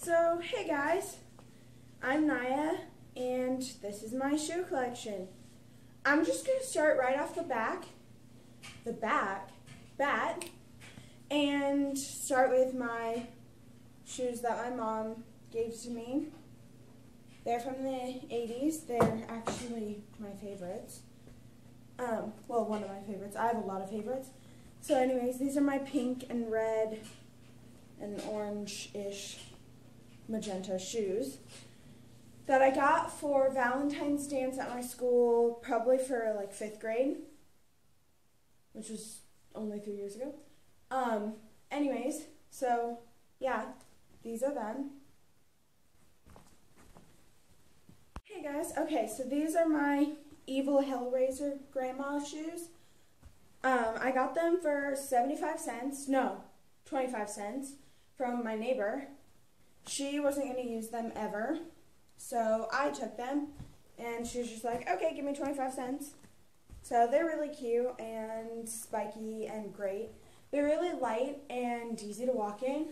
So, hey guys, I'm Naya, and this is my shoe collection. I'm just going to start right off the bat, and start with my shoes that my mom gave to me. They're from the 80s. They're actually my favorites. Well, one of my favorites. I have a lot of favorites. So anyways, these are my pink and red and orange-ish magenta shoes that I got for Valentine's dance at my school, probably for like 5th grade, which was only 3 years ago. Anyways, so yeah, these are them. Hey guys, okay, so these are my Evil Hellraiser grandma shoes. I got them for 75 cents, no, 25 cents from my neighbor. She wasn't going to use them ever, so I took them, and she was just like, okay, give me 25 cents. So they're really cute and spiky and great. They're really light and easy to walk in,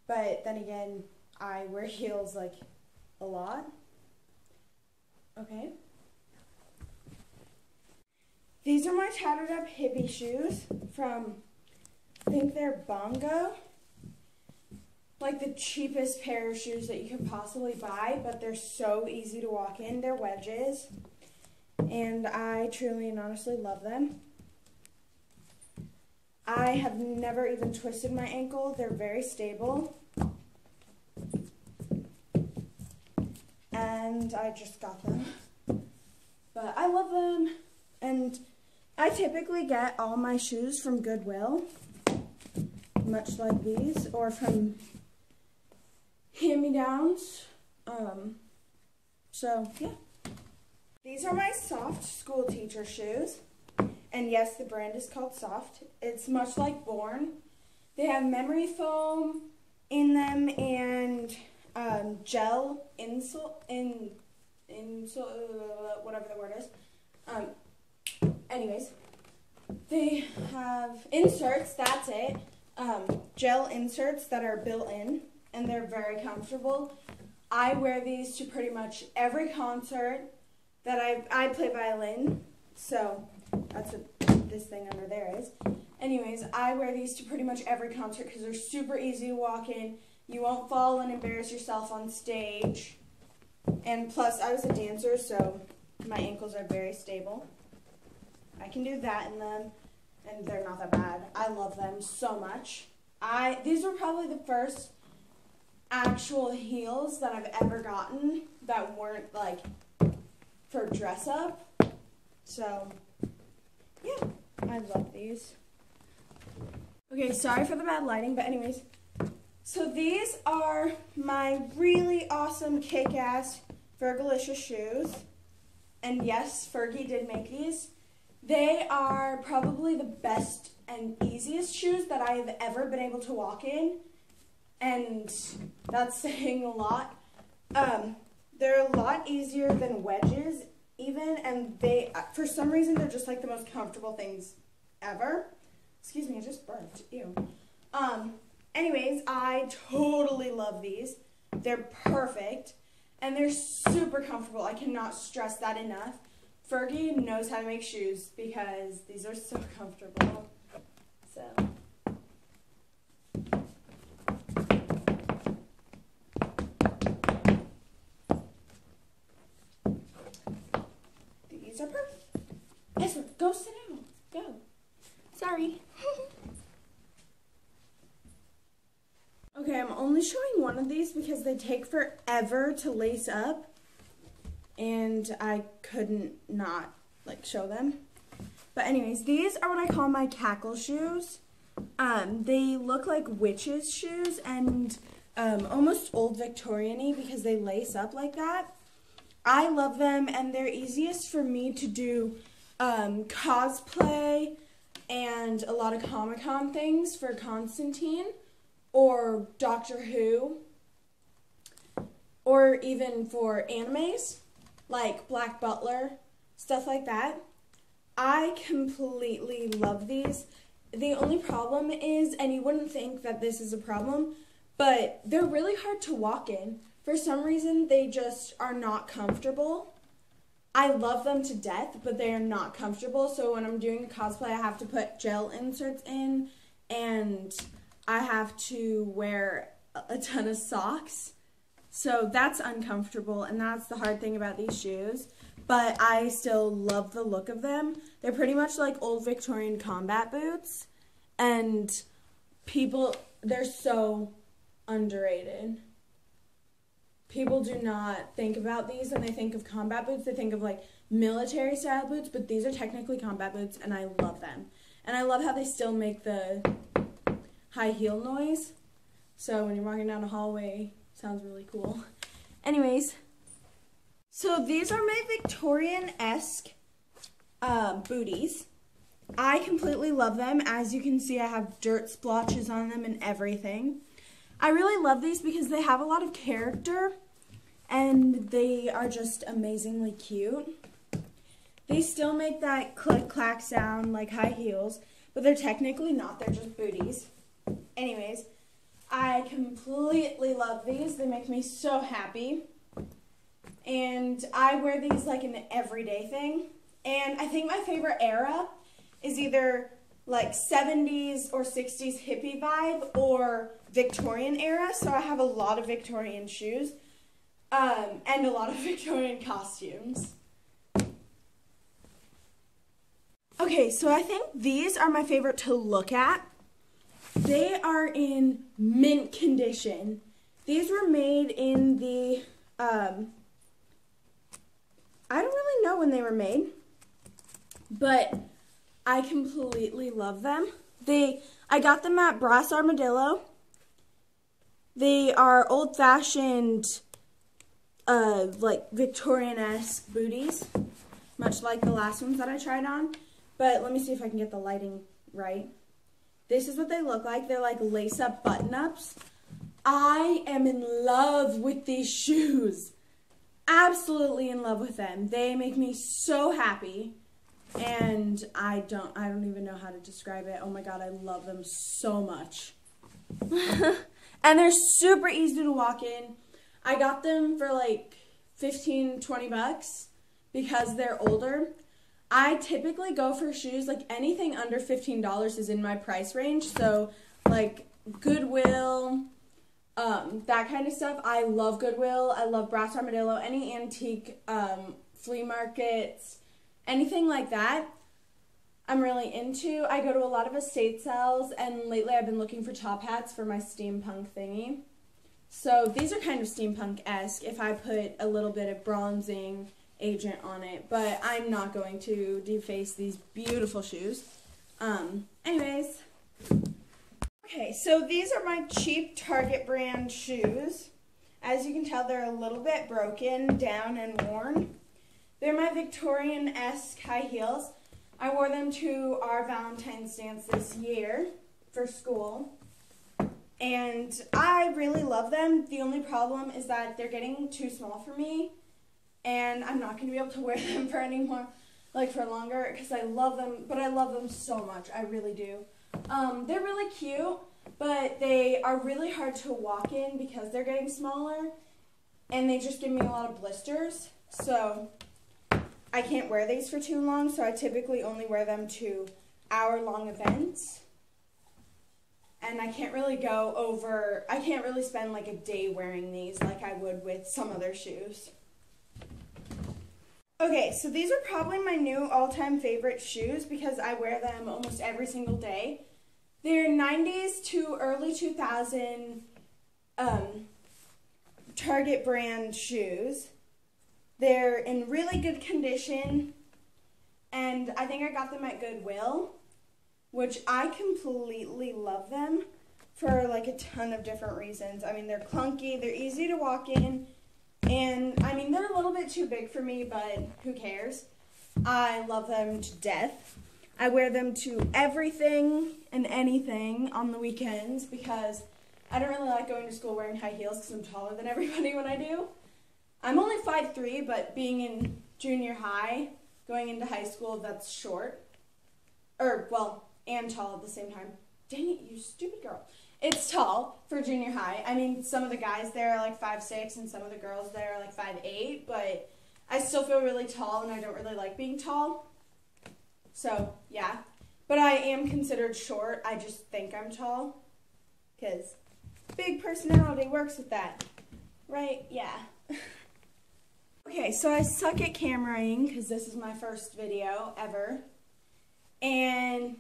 but then again, I wear heels like a lot. Okay. These are my tattered up hippie shoes from, I think they're Bongo. Like the cheapest pair of shoes that you could possibly buy, but they're so easy to walk in. They're wedges, and I truly and honestly love them. I have never even twisted my ankle. They're very stable. And I just got them. But I love them. And I typically get all my shoes from Goodwill, much like these, or from hand-me-downs. So yeah. These are my Soft school teacher shoes. And yes, the brand is called Soft. It's much like Born. They have memory foam in them and gel insole, whatever the word is. Anyways, they have inserts, that's it. Gel inserts that are built in, and they're very comfortable. I wear these to pretty much every concert that I play violin, so that's what this thing under there is. Anyways, I wear these to pretty much every concert because they're super easy to walk in. You won't fall and embarrass yourself on stage. And plus, I was a dancer, so my ankles are very stable. I can do that in them, and they're not that bad. I love them so much. These were probably the first actual heels that I've ever gotten that weren't like for dress up. So yeah, I love these. Okay, sorry for the bad lighting, but anyways, so these are my really awesome kick-ass Fergalicious shoes. And yes, Fergie did make these. They are probably the best and easiest shoes that I have ever been able to walk in. And that's saying a lot. They're a lot easier than wedges even, and they, for some reason, they're just like the most comfortable things ever. Excuse me, I just burped. Ew. Anyways, I totally love these. They're perfect, and they're super comfortable. I cannot stress that enough. Fergie knows how to make shoes because these are so comfortable. So these are perfect. Ezra, go sit down. Go. Sorry. Okay, I'm only showing one of these because they take forever to lace up, and I couldn't not like show them. But anyways, these are what I call my cackle shoes. They look like witches' shoes and almost old Victorian-y because they lace up like that. I love them, and they're easiest for me to do cosplay and a lot of Comic-Con things for Constantine or Doctor Who, or even for animes like Black Butler, stuff like that. I completely love these. The only problem is, and you wouldn't think that this is a problem, but they're really hard to walk in. For some reason, they just are not comfortable. I love them to death, but they are not comfortable. So when I'm doing a cosplay, I have to put gel inserts in, and I have to wear a ton of socks. So that's uncomfortable, and that's the hard thing about these shoes. But I still love the look of them. They're pretty much like old Victorian combat boots, and they're so underrated. People do not think about these when they think of combat boots. They think of like military style boots, but these are technically combat boots, and I love them. And I love how they still make the high heel noise. So when you're walking down a hallway, it sounds really cool. Anyways, so these are my Victorian-esque booties. I completely love them. As you can see, I have dirt splotches on them and everything. I really love these because they have a lot of character and they are just amazingly cute. They still make that click-clack sound like high heels, but they're technically not. They're just booties. Anyways, I completely love these. They make me so happy. And I wear these like an everyday thing. And I think my favorite era is either like 70s or 60s hippie vibe or Victorian era. So I have a lot of Victorian shoes and a lot of Victorian costumes. Okay, so I think these are my favorite to look at. They are in mint condition. These were made in the, I don't really know when they were made, but I completely love them. I got them at Brass Armadillo. They are old-fashioned, like Victorian-esque booties, much like the last ones that I tried on. But let me see if I can get the lighting right. This is what they look like. They're like lace-up button-ups. I am in love with these shoes. Absolutely in love with them. They make me so happy. And I don't even know how to describe it. Oh my god, I love them so much. And they're super easy to walk in. I got them for like 15, 20 bucks because they're older. I typically go for shoes, like anything under $15 is in my price range. So like Goodwill, that kind of stuff. I love Goodwill. I love Brass Armadillo, any antique flea markets, anything like that. I'm really into. I go to a lot of estate sales, and lately I've been looking for top hats for my steampunk thingy. So these are kind of steampunk-esque if I put a little bit of bronzing agent on it, but I'm not going to deface these beautiful shoes. Anyways. Okay, so these are my cheap Target brand shoes. As you can tell, they're a little bit broken down and worn. They're my Victorian-esque high heels. I wore them to our Valentine's dance this year for school. And I really love them. The only problem is that they're getting too small for me. And I'm not going to be able to wear them for anymore, like for longer, because I love them, but I love them so much. I really do. They're really cute, but they are really hard to walk in because they're getting smaller, and they just give me a lot of blisters. So I can't wear these for too long, so I typically only wear them to hour-long events. And I can't really spend like a day wearing these like I would with some other shoes. Okay, so these are probably my new all-time favorite shoes because I wear them almost every single day. They're 90s to early 2000 Target brand shoes. They're in really good condition, and I think I got them at Goodwill, which I completely love them for like a ton of different reasons. I mean, they're clunky, they're easy to walk in, and I mean, they're a little bit too big for me, but who cares? I love them to death. I wear them to everything and anything on the weekends because I don't really like going to school wearing high heels because I'm taller than everybody when I do. I'm only 5'3", but being in junior high, going into high school, that's short. And tall at the same time. Dang it, you stupid girl. It's tall for junior high. I mean, some of the guys there are like 5'6", and some of the girls there are like 5'8", but I still feel really tall, and I don't really like being tall. So, yeah. But I am considered short. I just think I'm tall, because big personality works with that. Right? Yeah. Okay, so I suck at cameraing, because this is my first video ever. And,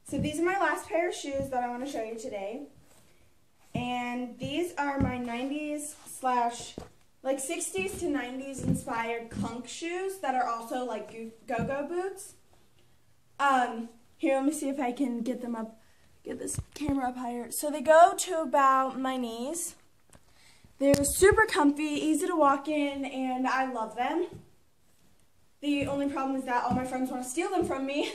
so these are my last pair of shoes that I want to show you today. And these are my 90s / like 60s to 90s inspired clunk shoes that are also like go-go boots. Here, let me see if I can get them up, get this camera up higher. So they go to about my knees. They're super comfy, easy to walk in, and I love them. The only problem is that all my friends want to steal them from me.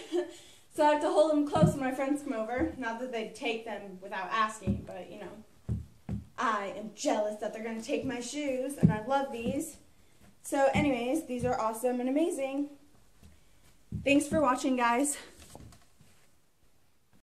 So I have to hold them close when my friends come over. Not that they'd take them without asking, but, you know, I am jealous that they're going to take my shoes, and I love these. So anyways, these are awesome and amazing. Thanks for watching, guys.